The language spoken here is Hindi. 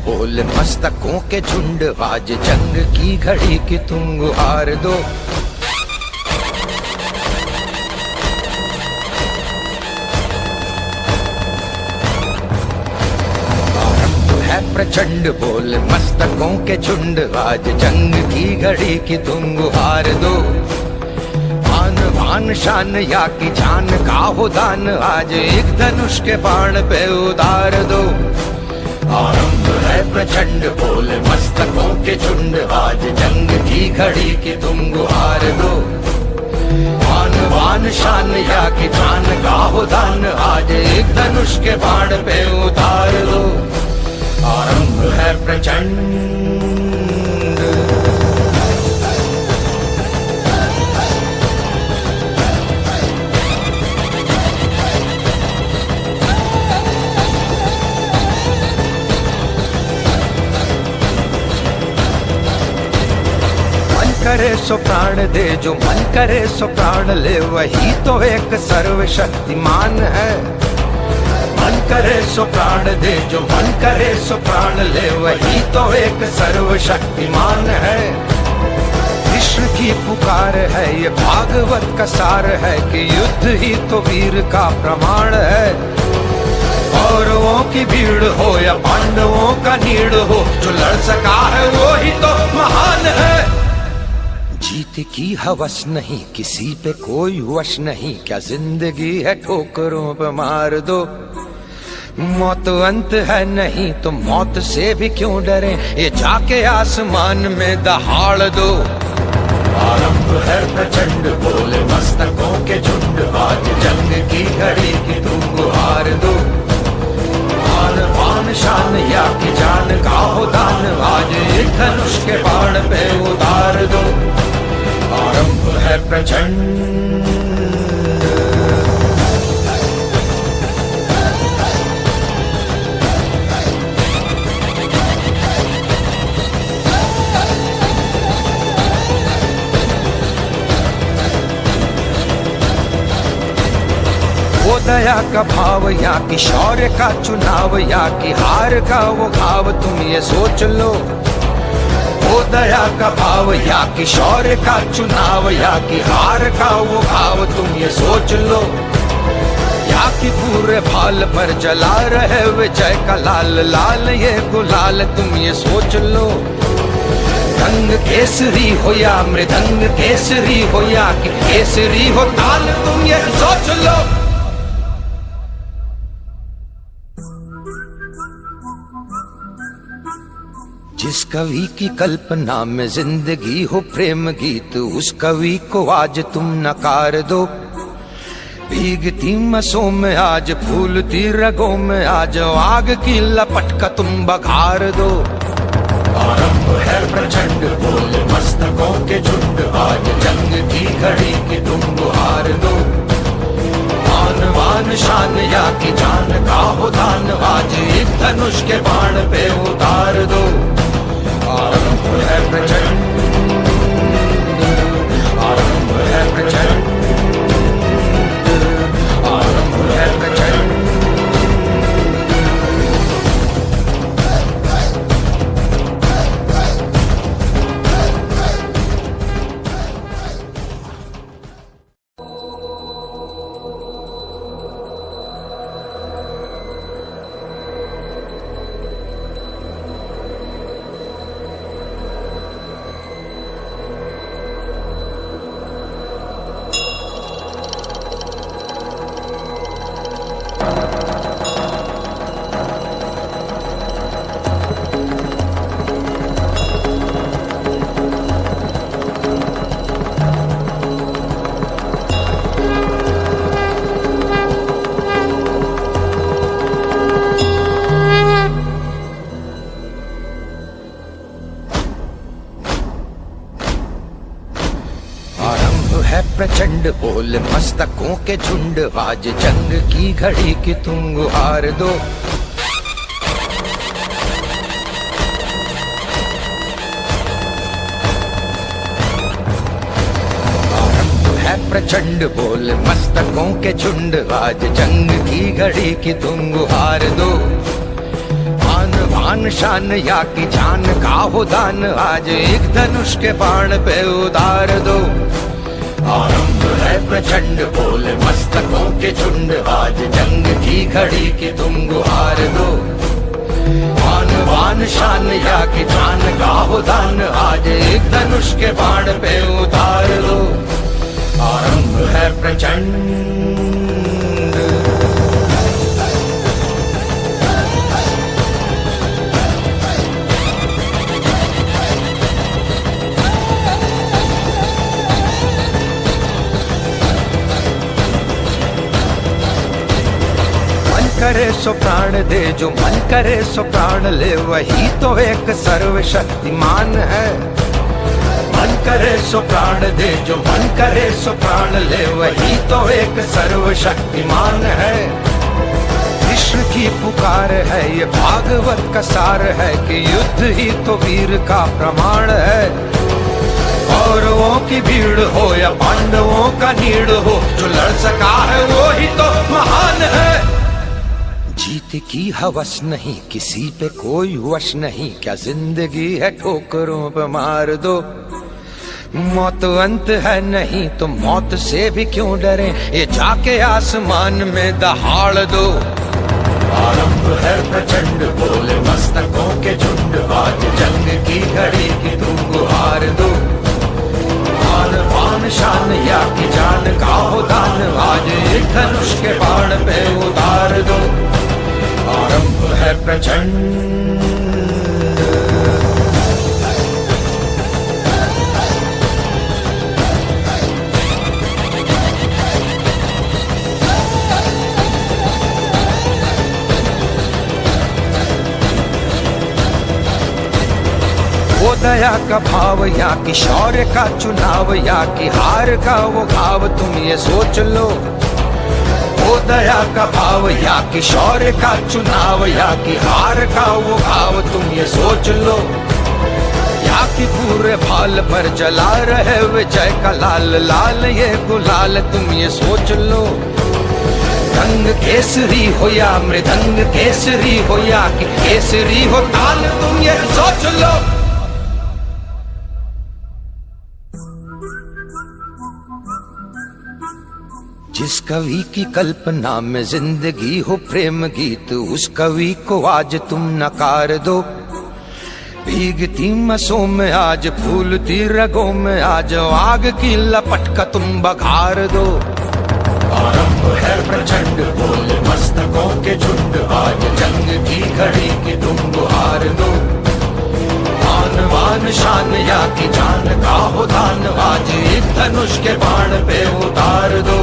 बोल मस्तकों के झुंड, आज जंग की घड़ी की तुम गुहार दो। प्रचंड बोल मस्तकों के झुंड, आज जंग की घड़ी की तुम गुहार दो। आन बान शान या की जान का हो दान, आज एक धनुष के बाण पे उतार दो। आरंभ है प्रचंड बोल मस्तकों के झुंड, आज जंग की घड़ी की तुम गुहार दो। आन बान शान या की जान का हो दान, आज एक धनुष के बाण पे उतार दो। आरंभ है प्रचंड। मन करे सो प्राण दे, जो मन करे सो प्राण ले, वही तो एक सर्वशक्तिमान है। मन करे सो प्राण दे, जो मन करे सो प्राण ले, वही तो एक सर्वशक्तिमान है। कृष्ण की पुकार है, ये भागवत का सार है कि युद्ध ही तो वीर का प्रमाण है। कौरवों की भीड़ हो या पांडवों का नीड़ हो, जो लड़ सका है वो ही तो महान है। जीत की हवस नहीं, किसी पे कोई वश नहीं, क्या जिंदगी है ठोकरों पे मार दो। मौत अंत है नहीं तो मौत से भी क्यों डरे, ये जाके आसमान में दहाड़ दो। आरंभ है प्रचंड बोले मस्तकों के झुंड, आज जंग की घड़ी की तुम गुहार दो। आन बान शान या की जान का हो दान, आज एक धनुष के बाण पे उतार दो। आरंभ है प्रचंड। वो दया का भाव या कि शौर्य का चुनाव, या कि हार का वो घाव, तुम ये सोच लो। वो दया का भाव या कि शौर्य का चुनाव, या कि हार का वो घाव, तुम ये सोच लो। या कि पूरे भाल पर जला रहे विजय का लाल लाल ये गुलाल, तुम ये सोच लो। रंग केसरी हो या मृदंग केसरी हो, या कि केसरी हो ताल, तुम ये सोच लो। जिस कवि की कल्पना में जिंदगी हो प्रेम गीत, उस कवि को आज तुम नकार दो। भीगती मसों में आज फूलती रगों में आज, आग की लपट का तुम बघार दो। आरंभ है प्रचंड बोल मस्तकों के झुंड, आज जंग की घड़ी की तुम गुहार दो। आन बान शान या की जान का हो दान, आज एक धनुष के बाण पे उतार दो। आरंभ है प्रचंड, आरंभ है प्रचंड, आरंभ है प्रचंड। प्रचंड बोल मस्तकों के झुंड, आज जंग की घड़ी की तुम गुहार दो। प्रचंड बोल मस्तकों के झुंड, आज जंग की घड़ी की तुम गुहार दो। आन बान मान शान या की जान का हो दान, आज एक धनुष के बाण पे उतार दो। आरंभ है प्रचंड बोले मस्तकों के झुंड, आज जंग की घड़ी की तुम गुहार दो। मान वान शान या की जान का हो दान, आज एक धनुष के बाण पे उतार दो। आरंभ है प्रचंड। करे सो प्राण दे, जो मन करे सो प्राण ले, वही तो एक सर्वशक्तिमान है। मन करे सो प्राण दे, जो मन करे सो प्राण ले, वही तो एक सर्वशक्तिमान है। कृष्ण की पुकार है, ये भागवत का सार है कि युद्ध ही तो वीर का प्रमाण है। कौरवों की भीड़ हो या पांडवों का नीड़ हो, जो लड़ सका है वो ही तो महान है। जीत की हवस नहीं, किसी पे कोई वश नहीं, क्या जिंदगी है ठोकरों पे मार दो। मौत अंत है नहीं तो मौत से भी क्यों डरे, ये जाके आसमान में दहाड़ दो। आरंभ है प्रचंड बोले मस्तकों के झुंड, आज जंग की घड़ी की तुम गुहार दो। मान वान शान या की जान का हो दान, आज एक धनुष के बाण पे उतार दो। आरंभ है प्रचंड। वो दया का भाव या कि शौर्य का चुनाव, या कि हार का वो घाव, तुम ये सोच लो। वो दया का भाव या कि शौर्य का चुनाव, या कि हार का वो भाव, तुम ये सोच लो। या कि पूरे भाल पर जला रहे विजय का लाल लाल ये गुलाल, तुम ये सोच लो। रंग केसरी हो या मृदंग केसरी हो, या कि केसरी हो ताल, तुम ये सोच लो। जिस कवि की कल्पना में जिंदगी हो प्रेम गीत, उस कवि को आज तुम नकार दो। भीगती मसों में आज फूलती रगों में आज आग की लपट का तुम बघार दो। आरंभ है प्रचंड बोले मस्तकों के झुंड, आज जंग की घड़ी की तुम गुहार दो। मान वान शान या की जान का हो दान, आज एक धनुष के बाण पे उतार दो।